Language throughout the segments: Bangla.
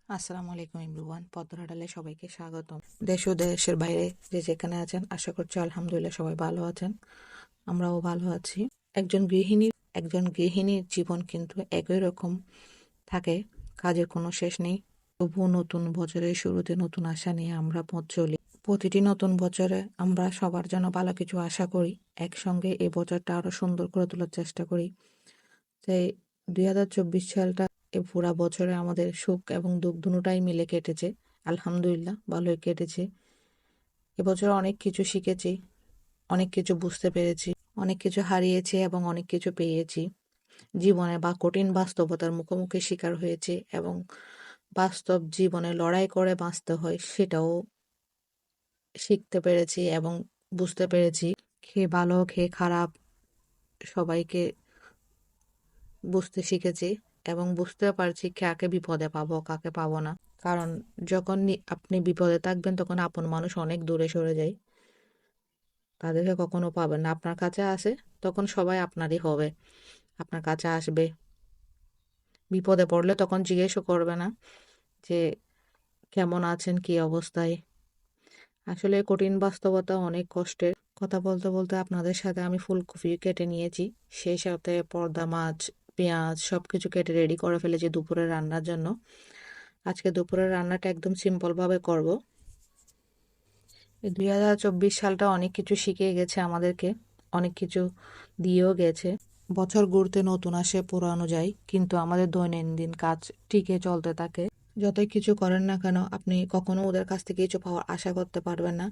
আসসালামু আলাইকুম এভরিওয়ান, পদ্মহাটালে সবাইকে স্বাগতম। দেশ ও দেশের বাইরে যে যেখানে আছেন, আশা করছি আলহামদুলিল্লাহ সবাই ভালো আছেন। আমরাও ভালো আছি। একজন গৃহিণী একজন গৃহিণীর জীবন কিন্তু একই রকম থাকে, কাজের কোনো শেষ নেই। তবুও নতুন বছরের শুরুতে নতুন আশা নিয়ে আমরা পথ চলি। প্রতিটি নতুন বছরে আমরা সবার জন্য ভালো কিছু আশা করি, একসঙ্গে এই বছরটা আরো সুন্দর করে তোলার চেষ্টা করি। তাই 2024 সালটা এ পুরা বছরে আমাদের সুখ এবং দুঃখ দুটোটাই মিলে কেটেছে। আলহামদুলিল্লাহ ভালোই কেটেছে। এবছর অনেক কিছু শিখেছি, অনেক কিছু বুঝতে পেরেছি, অনেক কিছু হারিয়েছি এবং অনেক কিছু পেয়েছি। জীবনে বা কঠিন বাস্তবতার মুখোমুখি শিকার হয়েছে এবং বাস্তব জীবনে লড়াই করে বাঁচতে হয় সেটাও শিখতে পেরেছি এবং বুঝতে পেরেছি। খেয়ে ভালো খেয়ে খারাপ সবাইকে বুঝতে শিখেছি এবং বুঝতেও পারছি কাকে বিপদে পাবো কাকে পাবো না। কারণ যখন আপনি বিপদে থাকবেন তখন আপন মানুষ অনেক দূরে সরে যায়, তাদেরকে কখনো পাবেন না। আপনার কাছে আসে তখন সবাই আপনারই হবে, আপনার কাছে আসবে। বিপদে পড়লে তখন জিজ্ঞেসও করবে না যে কেমন আছেন, কি অবস্থায়। আসলে কঠিন বাস্তবতা অনেক কষ্টের। কথা বলতে বলতে আপনাদের সাথে আমি ফুলকপি কেটে নিয়েছি, সেই সাথে পর্দা মাছ, পেঁয়াজ সবকিছু কেটে রেডি করে ফেলেছি দুপুরে রান্নার জন্য। আজকে দুপুরের রান্নাটা একদম সিম্পল ভাবে করব। 2024 সালটা অনেক কিছু শিখিয়ে গেছে আমাদেরকে, অনেক কিছু দিয়েও গেছে। বছর ঘুরতে নতুন আসে পুরানো যায়, কিন্তু আমাদের দৈনন্দিন কাজ টিকে চলতে থাকে। যতই কিছু করেন না কেন আপনি কখনো ওদের কাছ থেকে কিছু পাওয়ার আশা করতে পারবেন না।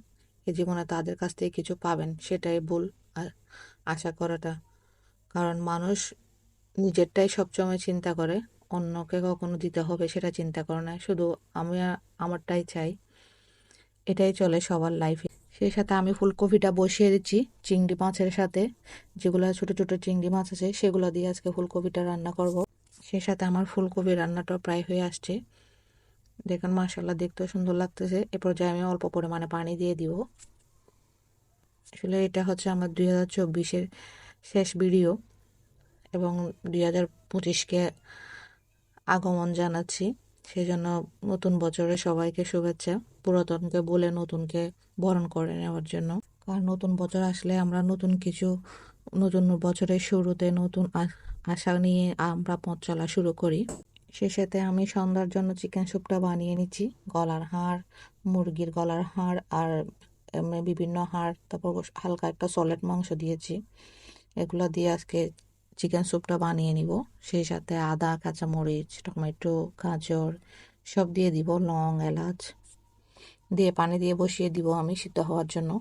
এই জীবনে তাদের কাছ থেকে কিছু পাবেন সেটাই ভুল আশা করাটা। কারণ মানুষ নিজেরটাই সবসময় চিন্তা করে, অন্যকে কখনো দিতে হবে সেটা চিন্তা করে না। শুধু আমি আমারটাই চাই, এটাই চলে সবার লাইফে। সেই সাথে আমি ফুলকপিটা বসিয়ে দিচ্ছি চিংড়ি মাছের সাথে, যেগুলো ছোট ছোট চিংড়ি মাছ আছে সেগুলো দিয়ে আজকে ফুলকপিটা রান্না করব। সেই সাথে আমার ফুলকপি রান্নাটা প্রায় হয়ে আসছে। দেখুন মাশাআল্লাহ দেখতেও সুন্দর লাগতেছে। এ পর্যায়ে আমি অল্প পরিমাণে পানি দিয়ে দিব। আসলে এটা হচ্ছে আমার 2024-এর শেষ ভিডিও এবং 2025-কে আগমন জানাচ্ছি। সেজন্য নতুন বছরে সবাইকে শুভেচ্ছা, পুরাতনকে বলে নতুনকে বরণ করে নেওয়ার জন্য। কারণ নতুন বছর আসলে আমরা নতুন কিছু, নতুন বছরের শুরুতে নতুন আশা নিয়ে আমরা পথ চলা শুরু করি। সে সাথে আমি সন্ধ্যার জন্য চিকেন স্যুপটা বানিয়ে নিচ্ছি। গলার হাড়, মুরগির গলার হাড় আর এমনি বিভিন্ন হাড়, তারপর হালকা একটা সলিড মাংস দিয়েছি। এগুলো দিয়ে আজকে চিকেন স্যুপটা বানিয়ে নিব। সেই সাথে আদা, কাঁচামরিচ, টমেটো, গাজর সব দিয়ে দিব, লং, এলাচ দিয়ে পানি দিয়ে বসিয়ে দিব আমি সিদ্ধ হওয়ার জন্য।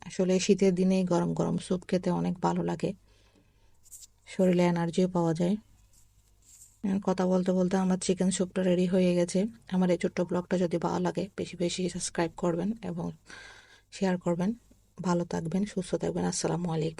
আসলে শীতের দিনে গরম গরম স্যুপ খেতে অনেক ভালো লাগে, শরীরে এনার্জিও পাওয়া যায়। কথা বলতে বলতে আমার চিকেন স্যুপটা রেডি হয়ে গেছে। আমার এই ছোট্ট ব্লগটা যদি ভালো লাগে বেশি বেশি সাবস্ক্রাইব করবেন এবং শেয়ার করবেন। ভালো থাকবেন, সুস্থ থাকবেন। আসসালামু আলাইকুম।